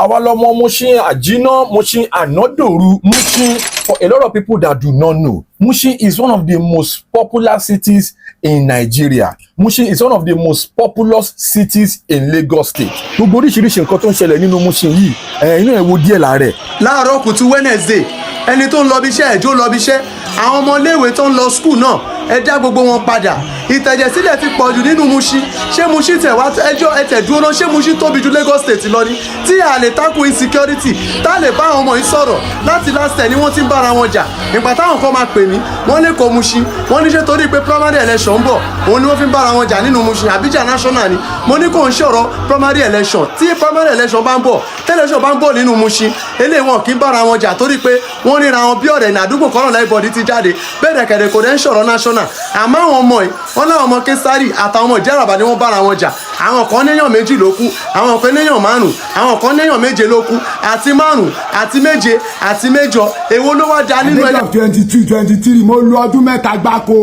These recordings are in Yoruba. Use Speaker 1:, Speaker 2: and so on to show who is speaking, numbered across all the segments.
Speaker 1: Àwa lọmọ Mushin Àjínà, Mushin Ànádòru, Mushin. For a lot of people that do not know, Mushin is one of the most popular cities in Nigeria. Mushin is one of the most populous cities in Lagos State. Gbogbo oríṣiríṣi nǹkan tó ń ṣẹlẹ̀ nínú Mushin yìí, inú ẹ̀ wo díẹ̀ láàrẹ̀.
Speaker 2: Láàárọ̀ kùtù Wednesday, ẹni tó ń lọ bí iṣẹ́ ẹ̀jọ́ lọ bí iṣẹ́, àwọn ọmọléèwé tó ń lọ school náà, ẹ dá gbogbo wọn padà. Ìtẹ̀jẹ̀sílẹ̀ ti pọ̀jù nínú Mushin. Ṣé Mushin tẹ̀ wá ẹjọ́ ẹtẹ̀ dúró náà? Ṣé Mushin tóbi ju Lagos State lọ ni? Tí a lè tackle insecurity, tá lè bá àwọn ọmọ yìí sọ̀rọ̀ láti last year ni wọ́n ti ń bára wọn jà. Ìgbà táwọn kan máa pè mí, wọ́n lè kó Mushin. Wọ́n ní ṣe torí pé primary election ń bọ̀, òun ni wọ́n fi ń bára wọn jà nínú Mushin. Àbíjà national ni. Mo ní kò ń ṣọ̀rọ̀ primary election. Tí primary election bá ń bọ̀, tẹ́lẹ̀ṣọ̀ bá ń bọ̀ nínú Mushin, eléyìí wọn kì í bára wọn jà torí pé wọ́n ríra wọn bí ọ̀rẹ́ ní àdúgbò kọ́rọ̀ everybody ti jáde. Bẹ́ẹ̀ kẹ̀dẹ̀ kò dẹ́ ń ṣọ̀rọ̀ national. Àmọ́ àwọn ọmọ yìí, wọ́n láwọn ọmọ Késárì àtàwọn ọmọ Ìjẹ̀ràbà ni wọ́n bára wọn jà. Àwọn kan néyàn 2 ló kú, àwọn kan néyàn 5, àwọn kan néyàn 7 ló kú, àti 5 àti 7 àti 8. Èwo ló wá da nínú
Speaker 3: ẹ̀dá 22 23 mo lu ọdún 3 gbáko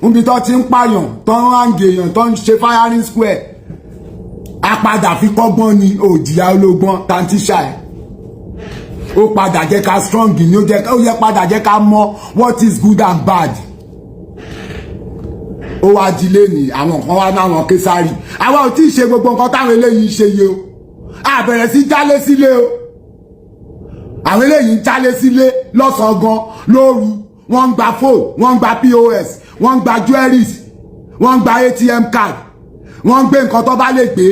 Speaker 3: níbi tó ti ń pààyàn tó ń ràǹgèèyàn tó ń ṣe firing square. Apadà fi kọ́gbọ́n ni òjìyà ológbọ́n tantíṣà ẹ̀. Ó padà jẹ́ ká strong ni ó yẹ padà jẹ́ ká mọ̀ what is good and bad. Ó wá dilé ní àwọn kan wá náwọn Késárì. Àwa ò tí ì ṣe gbogbo nǹkan táwọn eléyìí ṣe yìí o. A bẹ̀rẹ̀ sí jálé sílé o. Àwọn eléyìí ń jálé sílé lọ́sàn-án gan lóru. Wọ́n ń gba phone, wọ́n ń gba POS, wọ́n ń gba jewelries, wọ́n ń gba ATM card, wọ́n ń gbé nǹkan tó bá lè gbé.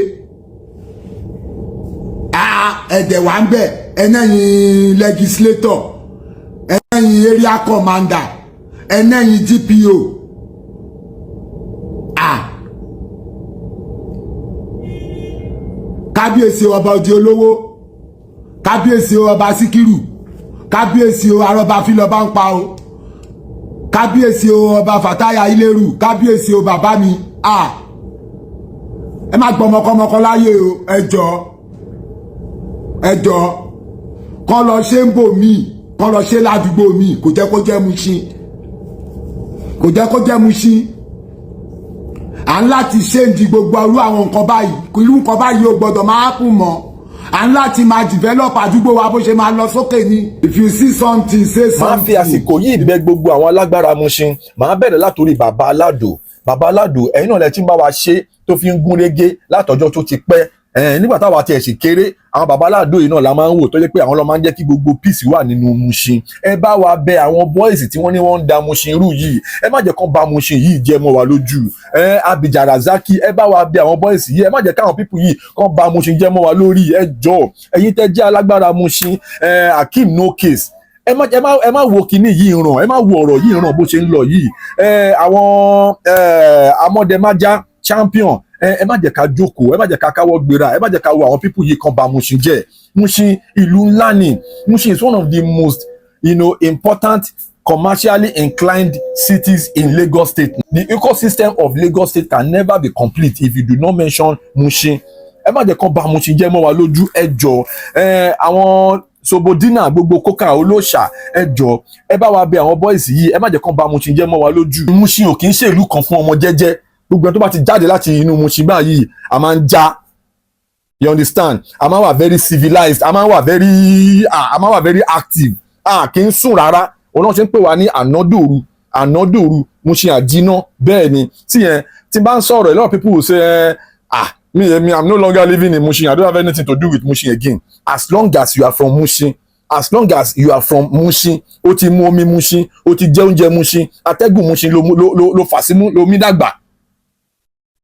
Speaker 3: Ẹ̀dẹ̀ wà ń bẹ̀, ẹnẹ́yin legislator, ẹnẹ́yin area commander, ẹnẹ́yin GPO. Kábíyèsí ọba Òdì Olówó, kábíyèsí ọba Síkírù, kábíyèsí arọba Fílọba ń pa o, kábíyèsí ọba Fàtáyà Ilérù, kábíyèsí o bàbá mi. Ẹ má gbọmọkọmọkọ láyé o, ẹjọ́ kọ́ lọ ṣe ń bò mí, kọ́ lọ ṣe ládùúgbò mi, kò jẹ́ kó jẹ́ Mushin, kò jẹ́ kó jẹ́ Mushin. À ń láti ṣéǹdì gbogbo irú àwọn nǹkan báyìí, irú nǹkan báyìí ò gbọdọ̀ máa kù mọ́. À ń láti máa develop àdúgbò wa bó ṣe máa lọ sókè ni. If you see something, say something.
Speaker 1: Máa fi àsìkò yìí bẹ̀ gbogbo àwọn alágbára Mushin. Màá bẹ̀rẹ̀ látòrí Bàbá Aládò. Bàbá Aládò, ẹ̀yin náà lẹ tí ń bá wa ṣe tó fi ń gún régé látọjọ́ tó ti pẹ́. Nígbà táwa tiẹ̀ sì kéré, àwọn Bàbá Aládò yìí náà la máa ń wò tó jẹ́ pé àwọn ló máa ń jẹ́ kí gbogbo peace wà nínú Mushin. Ẹ bá wa bẹ̀ àwọn boys tí wọ́n ní wọ́n ń da Mushin rú yìí. Ẹ má jẹ́ kán ba Mushin yìí jẹ́ mọ́ wa lójú. Abija Razaki, ẹ bá wa bẹ̀ àwọn boys yìí. Ẹ má jẹ́ káwọn people yìí kán ba Mushin jẹ́ mọ́ wa lórí. Ẹ jọ̀ọ́, ẹ̀yin tẹ́ jẹ́ alágbára Mushin, Hakeem no case. Ẹ má wo kinní yìí ràn, ẹ má wo ọ̀rọ̀ yìí ràn bó ṣe ń lọ yìí. Àwọn Amọ̀dẹ̀májá champion, ẹ má jẹ́ ká jókòó, ẹ má jẹ́ ká káwọ́ gbéra, ẹ má jẹ́ ká wo àwọn people yìí kan ba Mushin jẹ́. Mushin ìlú ńlá ni. Mushin is one of the most important commercially inclined cities in Lagos State. The ecosystem of Lagos State can never be complete if you do not mention Mushin. Ẹ má jẹ́ kán ba Mushin jẹ́ mọ́ wa lójú, ẹ jọ̀ọ́. Àwọn Sobodina gbogbo kókà olóòṣà, ẹ jọ̀ọ́, ẹ bá wa bẹ̀ àwọn boys yìí, ẹ má jẹ́ kán ba Mushin jẹ́ mọ́ wa lójú. Mushin ò kì í ṣe ìlú kan fún ọmọ jẹ́jẹ́. Gbogbo ẹni tó bá ti jáde láti inú Mushin báyìí, a máa ń já. You understand? A máa wà very civilized, a máa wà very active. Kì í sùn rárá. Òun náà ṣe ń pè wá ní Ànádòru, Mushin Àjínà. Bẹ́ẹ̀ ni, tí bá ń sọ̀rọ̀, a lot of people will say, I'm no longer living in Mushin. I don't have anything to do with Mushin again. As long as you are from Mushin, ó ti mu omi Mushin, ó ti jẹ oúnjẹ Mushin, atẹ́gùn Mushin ló fà símú, ló mí dàgbà.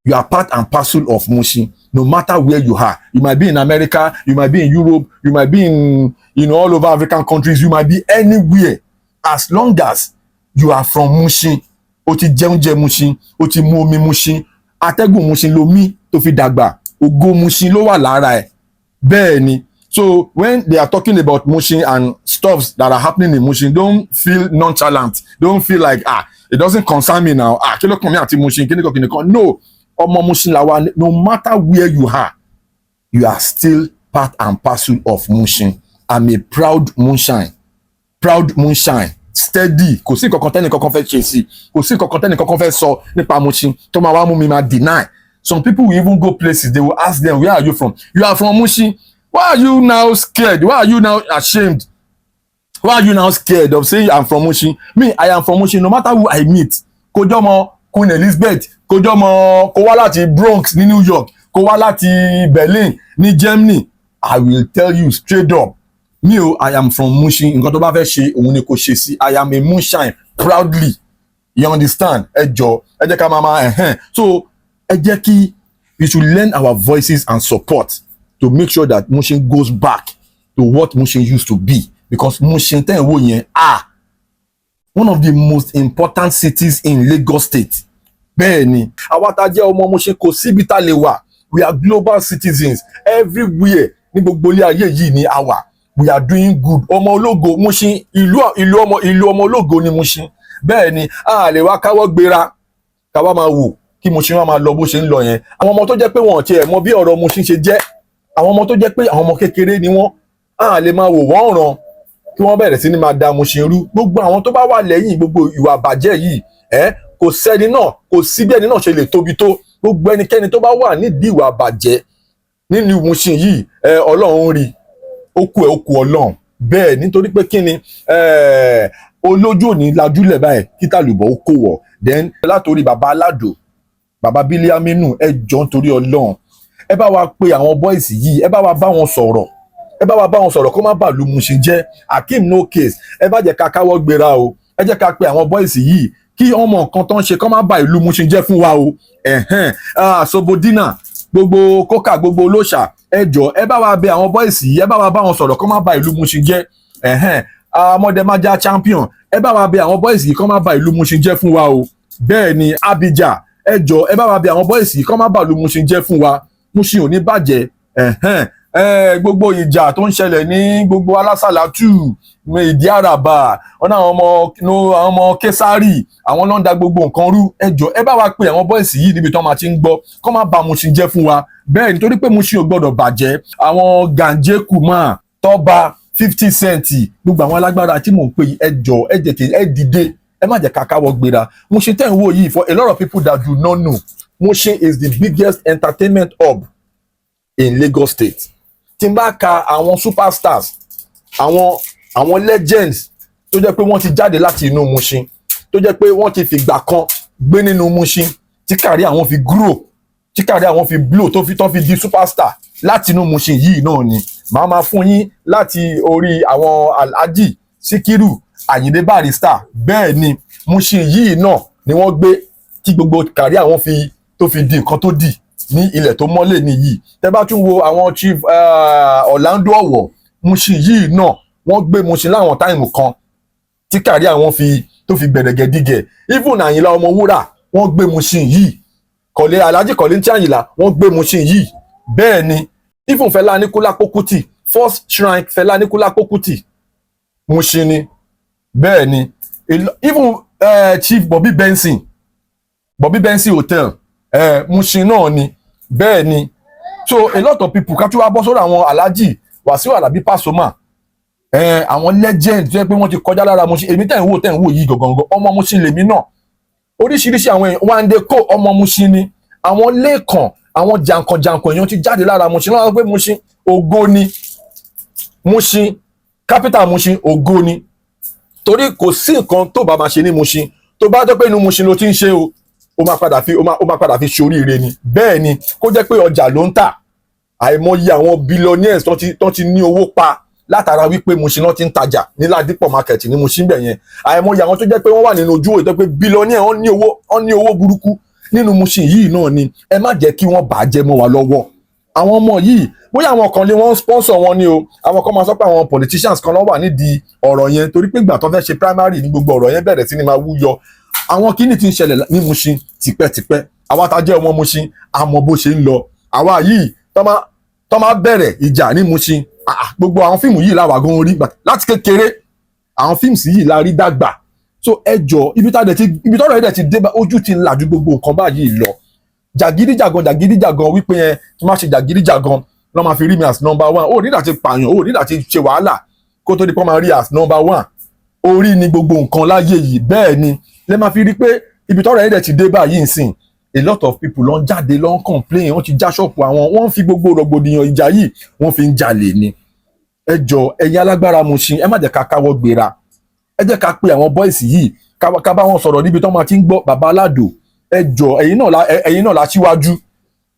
Speaker 1: You are part and parcel of Mushin, no matter where you are. You might be in America, you might be in Europe, you might be in all over African countries, you might be anywhere. As long as you are from Mushin, ó ti jẹ oúnjẹ Mushin, ó ti mu omi Mushin, atẹ́gùn Mushin ló mí tó fi dàgbà, ògo Mushin ló wà lára ẹ̀. Bẹ́ẹ̀ ni. So when they are talking about Mushin and stuffs that are happening in Mushin, don't feel nonchalant. Don't feel like, it doesn't concern me now. Kí ló kàn mí àti Mushin, kíni kan. No. Ọmọ Mushin la wa, no matter where you are still part and parcel of Mushin. I'm a proud Mushin. Steady. Kò sí kankan tẹ́ni kankan fẹ́ ṣe sí. Kò sí kankan tẹ́ni kankan fẹ́ sọ nípa Mushin. Tó máa wá mú mi máa deny. Some people will even go places, they will ask them, where are you from? You are from Mushin. Why are you now scared? Why are you now ashamed? Why are you now scared of saying I'm from Mushin? Me, I am from Mushin. No matter who I meet, kó jẹ́ ọmọ Queen Elizabeth, kó jẹ́ ọmọ kó wá láti Bronx ní New York, kó wá láti Berlin ní Germany, I will tell you straight up. Me, I am from Mushin. Nǹkan tó bá fẹ́ ṣe òun ni kò ṣe sí. I am a Mushin proudly. You understand? Ẹ jọ̀ọ́, ẹ jẹ́ ká máa So ẹ jẹ́ kí we should lend our voices and support to make sure that Mushin goes back to what Mushin used to be. Because Mushin tẹ́ ẹ̀ wò yẹn one of the most important cities in Lagos State. Bẹ́ẹ̀ni, àwa tá jẹ́ ọmọ Mushin kò síbi tá lè wà. We are global citizens everywhere. Ní gbogbo ilé ayé yìí ni a wà. We are doing good. Ọmọ ológo Mushin, ìlú ọmọ ológo ni Mushin. Bẹ́ẹ̀ni, a lè wá káwọ́ gbéra ká wá máa wò kí Mushin wá máa lọ bó ṣe ń lọ yẹn. Àwọn ọmọ tó jẹ́ pé wọn ò tiẹ̀ mọ bí ọ̀rọ̀ Mushin ṣe jẹ́. Àwọn ọmọ tó jẹ́ pé àwọn ọmọ kékeré ni wọ́n. A lè máa wò wọ́n ràn kí wọ́n bẹ̀rẹ̀ sí ní máa da Mushin rú. Gbogbo àwọn tó bá wà lẹ́yìn gbogbo ìwà àbàjẹ́ yìí kò sẹ́ni náà, kò sí bí ẹni náà ṣe lè tóbi tó. Gbogbo ẹnikẹ́ni tó bá wà nídìí ìwà àbàjẹ́ nínú Mushin yìí Ọlọ́run rí ó kú Ọlọ́run. Bẹ́ẹ̀ nítorí pé kí ni olójú òní lajúlẹ̀ báyìí kí tàlùbọ̀ ó kó wọ̀. Then látòrí bàbá Aládò, bàbá Bílíámínù, ẹ jọ̀ọ́ nítorí Ọlọ́run ẹ bá wa pe àwọn boys yìí, ẹ bá wa bá wọn sọ̀rọ̀, kó má bàa lu Mushin jẹ́. Akeem no case, ẹ bá jẹ́ ká káwọ́ gbéra o, ẹ jẹ́ ká pe àwọn boys yìí kí ọmọ nǹkan tó ń ṣe kó má bàa ìlú Mushin jẹ́ fún wa o. Sobodina, gbogbo kókà, gbogbo olóṣà, ẹ jọ̀ọ́ ẹ bá wa bẹ àwọn boys yìí, ẹ bá wa bá wọn sọ̀rọ̀ kó má bàa ìlú Mushin jẹ́. Mọ̀dẹ̀májà champion, ẹ bá wa bẹ àwọn boys yìí kó má bàa ìlú Mushin jẹ́ fún wa o. Bẹ́ẹ̀ ni Abija, ẹ jọ̀ọ́ ẹ bá wa bẹ àwọn boys yìí kó má bàa ìlú Mushin jẹ́ fún wa. Mushin ò ní bàjẹ́. Gbogbo ìjà tó ń ṣẹlẹ̀ ní gbogbo alásàlátù ìdí àràbà ọ̀nà àwọn ọmọ Késárì, àwọn ló ń da gbogbo nǹkan rú. ẹ jọ̀ọ́ ẹ bá wa pe àwọn bọ́ìsì yìí níbi tí wọ́n máa ti ń gbọ́ kó má bà Mushin jẹ́ fún wa. Bẹ́ẹ̀ nítorí pé Mushin ò gbọ́dọ̀ bàjẹ́. Àwọn Gànjé Kùmà, Tọ́ba, 50 Cent, gbogbo àwọn alágbára tí mò ń pè yìí, ẹ jọ̀ọ́ ẹ jẹ́ ẹ dìde, ẹ má jẹ́ ká káwọ́ gbéra. Mushin tẹ́ ń wò yìí, for a lot of people that do not know, Mushin is the biggest entertainment hub in Lagos State. Tí n bá ka àwọn superstars, àwọn legends tó jẹ́ pé wọ́n ti jáde láti inú Mushin, tó jẹ́ pé wọ́n ti fìgbà kan gbé nínú Mushin, tí kárí àwọn fi grow, tí kárí àwọn fi blow, tó fi di superstar láti inú Mushin yìí náà ni. Màá máa fún yín láti orí àwọn Alhaji Síkírù Àyìndé Barrister. Bẹ́ẹ̀ ni Mushin yìí náà ni wọ́n gbé tí gbogbo kárí àwọn tó fi di nǹkan tó dì ní ilẹ̀ tó mọ́lẹ̀ nìyí. Tẹ́ bá tún wo àwọn Chief Orlando Ọ̀wọ̀, Mushin yìí náà wọ́n gbé Mushin láwọn táìmù kan tí kárí àwọn tó fi gbẹ̀rẹ̀gẹ̀dígẹ̀. Even Àyìnlá Ọmọwúrà wọ́n gbé Mushin yìí. Alhaji Kollington Àyìnlá wọ́n gbé Mushin yìí. Bẹ́ẹ̀ ni even Fẹlá Aníkúlápó Kútì, first shrine Fẹlá Aníkúlápó Kútì, Mushin ni. Bẹ́ẹ̀ ni even Chief Bobby Benson Hotel, Mushin náà ni. Bẹ́ẹ̀ ni so a lot of people ká tún wá bọ́ sórí àwọn Alhaji Wàsíù Àlàbí Pasuma, àwọn legend tó yẹ pé wọ́n ti kọjá lára Mushin. Èmi tẹ̀ ń wò yìí gangan ọmọ Mushin lèmi náà. Oríṣiríṣi àwọn èèyàn Wande Ko ọmọ Mushin ni. Àwọn Lẹ́kàn, àwọn jàǹkànjàǹkàn èèyàn ti jáde lára Mushin. Wọ́n sọ pé Mushin ògo ni, Mushin capital Mushin ògo ni. Torí kò sí nǹkan tó bá máa ṣe ní Mushin tó bá jẹ́ pé inú Mushin ló ti ń ṣe o, ó máa padà fi ṣoríire ni. Bẹ́ẹ̀ ni kó jẹ́ pé ọjà ló ń tà, àìmọye àwọn billionaires tó ti ní owó pa látara wípé Mushin náà ti ń tajà ní Ládìpọ̀ market ní Mushin bẹ̀ yẹn. Àìmọye àwọn tó jẹ́ pé wọ́n wà nínú ojú òye tó pé billionaire wọ́n ní owó burúkú nínú Mushin yìí náà ni. Ẹ má jẹ́ kí wọ́n bàjẹ́ mọ́ wa lọ́wọ́. Àwọn ọmọ yìí bóyá àwọn kan lé wọ́n sponsor wọn ni o, àwọn kan máa sọ pé àwọn politicians kan ló wà nídìí ọ̀rọ̀ yẹn torí pé ìgbà tó fẹ́ ṣe primary ní gbogbo ọ̀rọ̀ yẹn bẹ̀rẹ̀ sí ni máa wúyọ. Àwọn kíní ti ń ṣẹlẹ̀ ní Mushin tipẹ́tipẹ́. Àwa tá jẹ́ ọmọ Mushin a mọ bó ṣe ń lọ. Àwa yìí tó máa bẹ̀rẹ̀ ìjà ní Mushin, gbogbo àwọn fíìmù yìí làwà gan orí láti kékeré. Àwọn fíìmù yìí la rí dàgbà. So ẹ jọ̀ọ́ ibi tọ́rọ̀ ẹ̀dẹ̀ ti dé bá ojú ti là ju gbogbo nǹkan báyìí lọ. Jàgídíjàgan wípé yẹn tí má ṣe jàgídíjàgan lọ́ máa fi rí mi as number one. Ó nígbà tí pààyàn, ó nígbà tí ṣe wàhálà kó tó di pé wọ́n máa rí as number one. Orí ni gbogbo nǹkan láyé yìí. Bẹ́ẹ̀ ni lẹ́ máa fi rí pé ibi tọ́rọ̀ ẹ̀dẹ̀ ti dé báyìí nsìn a lot of people ló ń jáde ló ń complain wọ́n ti já ṣọ́ọ̀pù àwọn wọ́n fi gbogbo rògbòdìyàn ìjà yìí wọ́n fi ń jalè ni. ẹ jọ ẹ̀yin alágbára Mushin ẹ má jẹ́ ká káwọ́ gbéra, ẹ jẹ́ ká pe àwọn boys yìí ká bá wọn sọ̀rọ̀ níbi tó máa ti ń gbọ́ bàbá aládò. ẹ jọ ẹ̀yin náà la síwájú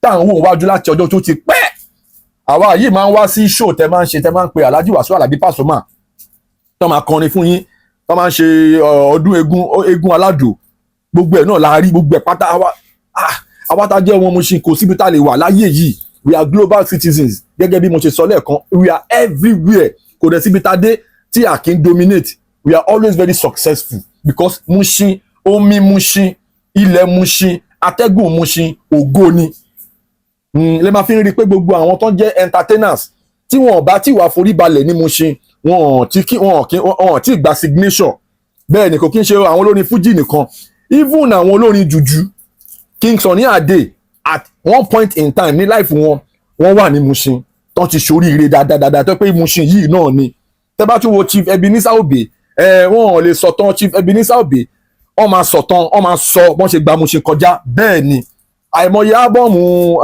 Speaker 1: tá à ń wò wájú láti ọjọ́ tó ti pẹ́. àwa yìí máa ń wá sí show tẹ máa ń pe Alhaji Wasiu Alabi Pasuma tó máa kọrin fún yín, tó máa ń ṣe ọdún eégún aládò, gbogbo ẹ̀ náà la rí, gbogbo ẹ̀ pátá àwa tá jẹ́ ọmọ Mushin kò síbi tá lè wà láyé yìí. We are global citizens gẹ́gẹ́ bí mo ṣe sọ lẹ́ẹ̀kan, we are everywhere, kò dẹ̀ síbi tá dé tí a kì í dominate. We are always very successful because Mushin, omi Mushin, ilẹ̀ Mushin, atẹ́gùn Mushin, ògo ni. Lè máa fi ń rí pé gbogbo àwọn tó ń jẹ́ entertainers tí wọn bá tí wà forí balẹ̀ ní Mushin wọn tí gba signature. Bẹ́ẹ̀ ni kò kí ń ṣe àwọn olórin Fuji nìkan, even àwọn olórin jùjú King Sunny Adé at one point in time ní life wọn wà ní Mushin tó ti ṣoríire dáadáa tó pé Mushin yìí náà ni. Tẹ́ bá tún wo Chief Ebenezer Obey wọn ò lè sọ̀tàn Chief Ebenezer Obey, wọ́n máa sọ̀tàn wọ́n máa sọ bọ́n ṣe gba Mushin kọjá. Bẹ́ẹ̀ ni àìmọye ábọ̀mù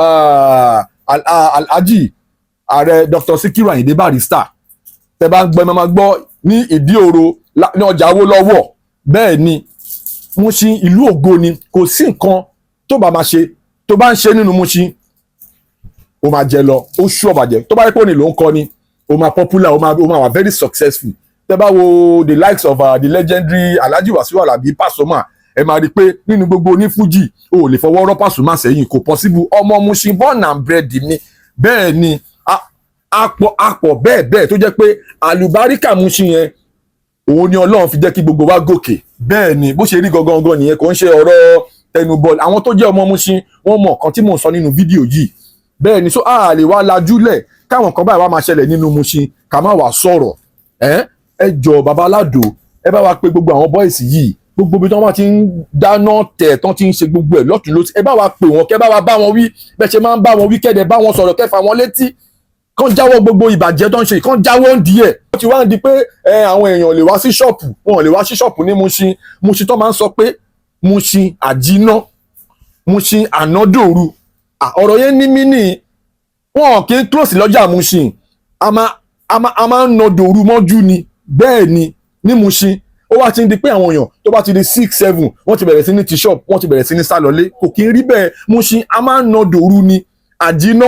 Speaker 1: Alhaji ààrẹ Dr. Sikiru Ayinde Barrister tẹ́ bá ń gbọ́ ẹ máa gbọ́ ní ìdí òro ní ọjà Awólọ́wọ̀. Bẹ́ẹ̀ ni Mushin ìlú ògo ni, kò sí nǹkan tó bá máa ṣe tó bá ń ṣe nínú Mushin ó máa jẹ lọ, ó ṣú ọ̀bàjẹ́. tó bá yẹ pé òní ló ń kọ́ ni ó máa popular, ó máa wà very successful. Tẹ́ bá wo the likes of the legendary Alhaji Wasiu Alabi Pasuma ẹ máa rí i pé nínú gbogbo onífújì o ò lè fọwọ́ rọ́ Pasuma sẹ́yìn, kò possible. ọmọ Mushin born and bred ni. Bẹ́ẹ̀ ni àpọ̀ bẹ́ẹ̀ tó jẹ́ pé àlùbáríkà Mushin yẹn òun ni Ọlọ́run fi jẹ́ kí gbogbo wa gòkè. Bẹ́ẹ̀ ni bó ṣe rí gangan nìyẹn, kò ń ṣe ọ̀rọ̀ tẹnubọ́ọ̀lù. àwọn tó jẹ́ ọmọ Mushin wọ́n mọ̀ nǹkan tí mò ń sọ nínú fídíò yìí. Bẹ́ẹ̀ ni so a lè wá lajúlẹ̀ káwọn kan báyìí wá máa ṣẹlẹ̀ nínú Mushin ká má wàá sọ̀rọ̀. ẹ jọ bàbá aládò ẹ bá wa pé gbogbo àwọn boys yìí, gbogbo ibi tí wọ́n ti ń dáná tẹ̀ tán ti ń ṣe gbogbo ẹ̀ lọ́tùn lósì, ẹ bá wa pè wọ́n kẹ́ bá wa bá wọn wí bẹ́ẹ̀ ṣe máa ń bá wọn wí, kẹ́dẹ̀ bá wọn sọ̀rọ̀ kẹfà wọn létí kán jáwọ́ gbogbo ìbàjẹ́ tó ń ṣe, kán jáwọ́ ń díẹ̀. ó ti wá ń di pé àwọn èèyàn lè wá sí ṣọ́ọ̀pù, wọn ò lè wá sí ṣọ́ọ̀pù ní Mushin tó máa ń sọ pé Mushin àjíná, Mushin ànádòru. ọ̀rọ̀ yẹn ní mínì, wọn kì í close lọ́jà Mushin, a máa ń nà dòru mọ́jú ni. Bẹ́ẹ̀ ni ní Mushin ó wá ti ń di pé àwọn èèyàn tó bá ti di 6-7 wọ́n ti bẹ̀rẹ̀ sí ní ti shop, wọ́n ti bẹ̀rẹ̀ sí ní sálọlé. kò kí ń rí bẹ́ẹ̀. Mushin a máa ń nà dòru ni. àjíná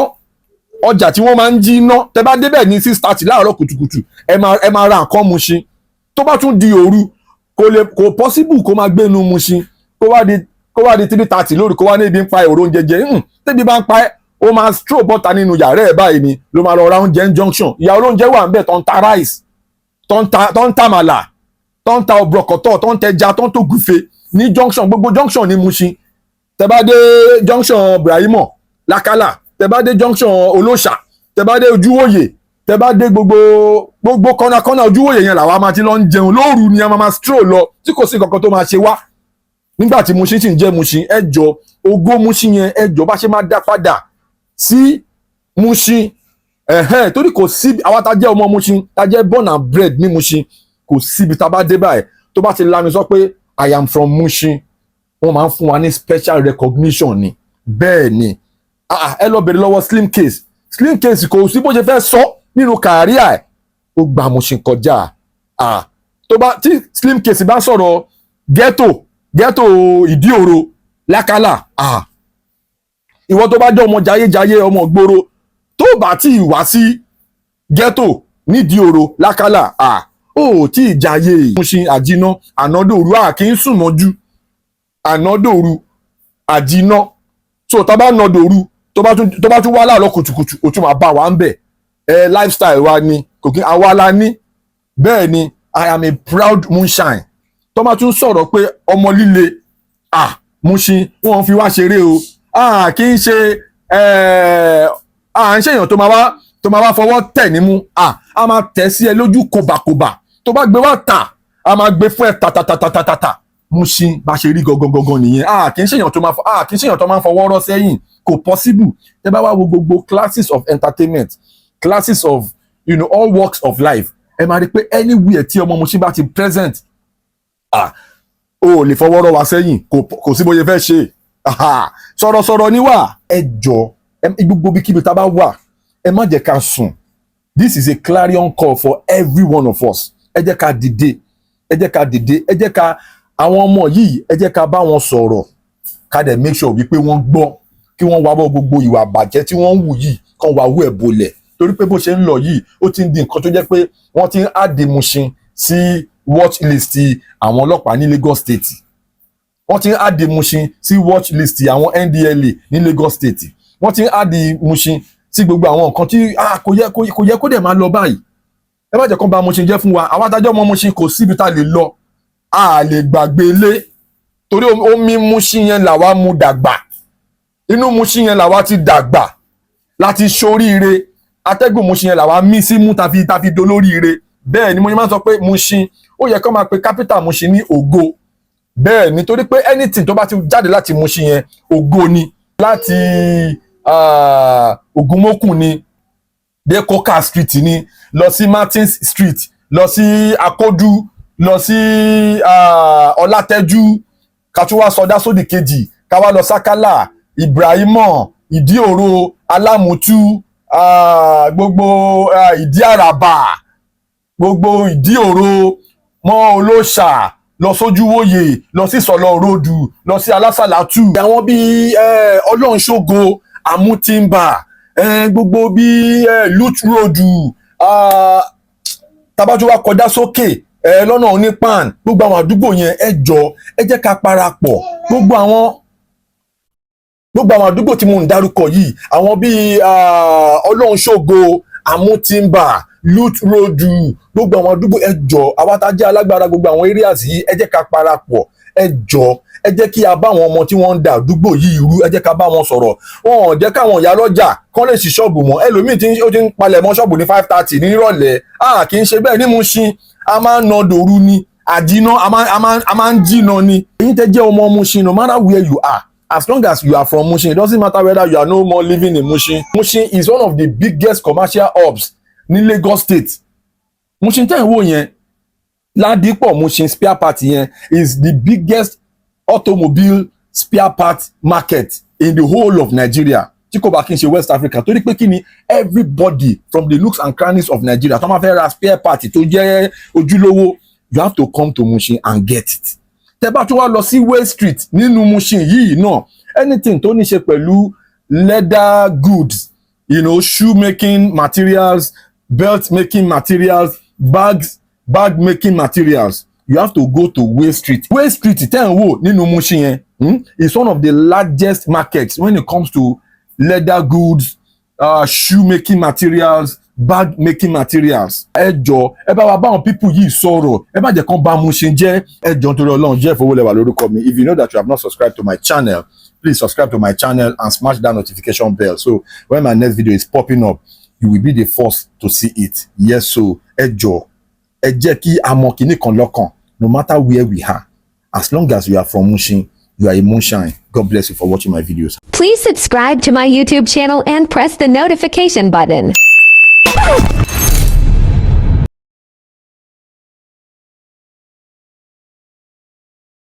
Speaker 1: ọjà tí wọ́n máa ń jí ná, tẹ́ bá débẹ̀ ní 6:30 láàárọ̀ kùtùkùtù ẹ máa ra nǹkan Mushin. tó bá tún di òru kò possible kó máa gbénu Mushin kó wá di 3:30 lórí kó wá ní ibi ń pa èrò oúnjẹ jẹ. tẹ́bi bá ń pa ẹ́ ó máa stroll bọ́ta nínú yàrá ẹ̀ báyìí ni ló máa lọ ra oúnjẹ ń junction. ìyá olóúnjẹ wà ń bẹ̀ tó ń ta rice, tó ń ta màlà, tó ń ta ọ̀bọ̀kọ̀tọ̀, tó ń tẹja, tó ń tó gùfẹ̀ ní junction. gbogbo junction ní Mushin. tẹ́ bá dé junction Brahimo Lakala, tẹ́ bá dé junction Olóṣà, tẹ́ bá dé Ojúwòye, tẹ́ bá dé gbogbo kọ́nà Ojúwòye yẹn làwa máa ti lọ ń jẹun. lóru ni a máa stroll lọ tí kò sí kankan tó máa ṣe wá. nígbà tí Mushin sì ń jẹ́ Mushin, ẹ jọ ògo Mushin yẹn ẹ jọ bá ṣe máa dá padà sí Mushin. torí kò sí àwa tá jẹ́ ọmọ Mushin, tá jẹ́ born and bred ní Mushin, kò síbi tá bá dé báyìí tó bá ti lanu sọ pé I am from Mushin, wọ́n máa ń fún wa ní special recognition ni. Bẹ́ẹ̀ ni ẹ lọ bèrè lọ́wọ́ Slim Case kò sí bó ṣe fẹ́ sọ nínú kàríà ẹ̀ ó gba Mushin kọjá. tí Slim Case bá sọ̀rọ̀ ghetto ìdí òro Lákàlà, ìwọ tó bá jẹ́ ọmọ jayéjayé ọmọ gbòòrò tó bá tí wá sí ghetto nídìí òro Lákàlà ó tí ì jayé. Mushin àjíná ànádòru kì í sùn mọ́jú. ànádòru àjíná so tá bá nádòru tó bá tún wá láàárọ̀ kùtùkùtù ó tún máa bá wa ń bẹ̀. lifestyle wa ni kò kí àwa la ní. Bẹ́ẹ̀ ni I am a proud Mushin. tó bá tún sọ̀rọ̀ pé ọmọ líle Mushin wọ́n fi wá ṣeré o. kì í ṣe à ń ṣèyàn tó máa wá fọwọ́ tẹ̀ nímú. a máa tẹ̀ sí ẹ lójú kòbàkòbà. tó bá gbé wá tà a máa gbé fún ẹ tàtàtàtàtàtà. Mushin bá ṣe rí gangan nìyẹn. kì í ṣèyàn tó máa ń fọwọ́ rọ́ sẹ́yìn, kò possible. tẹ́ bá wá wo gbogbo classes of entertainment, classes of all walks of life, ẹ máa rí pé anywhere tí ọmọ Mushin bá ti present o lè fọwọ́ rọ́ wa sẹ́yìn, kò sí bóyá fẹ́ ṣe. sọ̀rọ̀sọ̀rọ̀ ni wà ẹ jọ gbogbo bí kíbi tá a bá wà ẹ má jẹ́ ká sùn. This is a clarion call for every one of us. Ẹ jẹ́ ká dìde, ẹ jẹ́ ká dìde, ẹ jẹ́ ká àwọn ọmọ yìí ẹ jẹ́ ká bá wọn sọ̀rọ̀ ká dẹ̀ make sure wípé wọ́n gbọ́ kí wọ́n wá bọ́ gbogbo ìwà àbàjẹ́ tí wọ́n ń wù yìí kàn wá wú ẹ̀ bolẹ̀ torí pé bó ṣe ń lọ yìí ó ti ń di nǹkan tó jẹ́ pé wọ́n ti ń add Mushin sí watch list àwọn ọlọ́pàá ní Lagos State. Wọ́n ti ń add Mushin sí watch list àwọn NDLEA ní Lagos State. Wọ́n ti ń add Mushin sí gbogbo àwọn nǹkan tí kò yẹ kó dẹ̀ máa lọ báyìí. Ẹ má jẹ́ kó bà Mushin jẹ́ fún wa. Àwọn adájọ́ ọmọ Mushin kò síbi tá a lè lọ. A lè gbàgbé ilé torí omi Mushin yẹn làwa mu dàgbà. Inú Mushin yẹn làwa ti dàgbà láti ṣoríire. Atẹ́gùn Mushin yẹn làwa mí sí mú tàfi dolóríire. Bẹ́ẹ̀ ni mo máa ń sọ pé Mushin ó yẹ kó máa pe capital Mushin ní Ògo. Bẹ́ẹ̀ ni torí pé anything tó bá ti jáde láti Mushin yẹn Ògo ni. Láti Ògúnmọ́kùn ni dé Coca Street ni lọ sí Martins Street lọ sí Akódú lọ sí Ọlátẹ́jú ká tún wá sọdá sódì kejì ká wá lọ Sákálà Ibrahimo Ìdíòro Alámùtú gbogbo Ìdí Àràbà gbogbo Ìdíòro mọ́ Olóṣà lọ sójúwòye lọ sí Sọ̀lọ̀ Ròdù lọ sí Alásàlátù àwọn bíi Ọlọ́runṣógo Àmútìmbà gbogbo bíi Lut Ròdù tabatu wa kọjá sókè lọ́nà Onípan gbogbo àwọn àdúgbò yẹn ẹ jọ ẹ jẹ́ ká parapọ̀ gbogbo àwọn àdúgbò tí mo ń dárúkọ yìí àwọn bíi Ọlọ́runṣógo Àmútìmbà Lut Ròdù gbogbo àwọn àdúgbò ẹ jọ àwa tá jẹ́ alágbára gbogbo àwọn areas yìí ẹ jẹ́ ká parapọ̀ ẹ jọ ẹ jẹ́ kí a bá àwọn ọmọ tí wọ́n ń da àdúgbò yìí rú ẹ jẹ́ ká bá wọn sọ̀rọ̀ wọn ò jẹ́ káwọn ìyá lọ́jà kán lè ṣí ṣọ́ọ̀bù wọn ẹlòmíì tí ó ti ń palẹ̀ mọ́ ṣọ́ọ̀bù ní 5:30 nírọ̀lẹ́ kì í ṣe bẹ́ẹ̀ ní Mushin a máa ń nà dòru ni àjìnà a máa ń jìnà ni. èyí tẹ́ jẹ́ ọmọ Mushin no matter where you are as long as you are from Mushin it doesn't matter whether you are no more living in Mushin. Mushin is one of the biggest commercial hubs ní Lagos State. Mushin tẹ́ ń wò yẹn Ládìpọ̀ Mushin spare part yẹn is the biggest automobile spare part market in the whole of Nigeria tí kò bá kí n ṣe West Africa torí pé kí ni everybody from the nooks and crannies of Nigeria tó máa fẹ́ ra spare part tó jẹ́ ojúlówó you have to come to Mushin and get it. Tẹ́ bá tún wá lọ sí Way Street nínú Mushin yìí náà anything tó ní ṣe pẹ̀lú leather goods shoe making materials belt making materials bag making materials you have to go to Way Street. Way Street tẹ́ ń wò nínú Mushin yẹn is one of the largest markets when it comes to leather goods shoe making materials bag making materials. ẹ jọ ẹ bá wa báwọn people yìí sọ̀rọ̀ ẹ má jẹ́ kán bá Mushin jẹ́ ẹ jọ nítorí Ọlọ́run Jeff Owólẹ́wà lórúkọ mi. If you know that you have not subscribed to my channel please subscribe to my channel and smash that notification bell so when my next video is popping up you will be the first to see it. Yes so ẹ jọ ẹ jẹ́ kí a mọ kinní kan lọ́kàn no matter where we are as long as you are from Mushin you are a moonshine. God bless you for watching my videos.
Speaker 4: Please subscribe to my YouTube channel and press the notification button.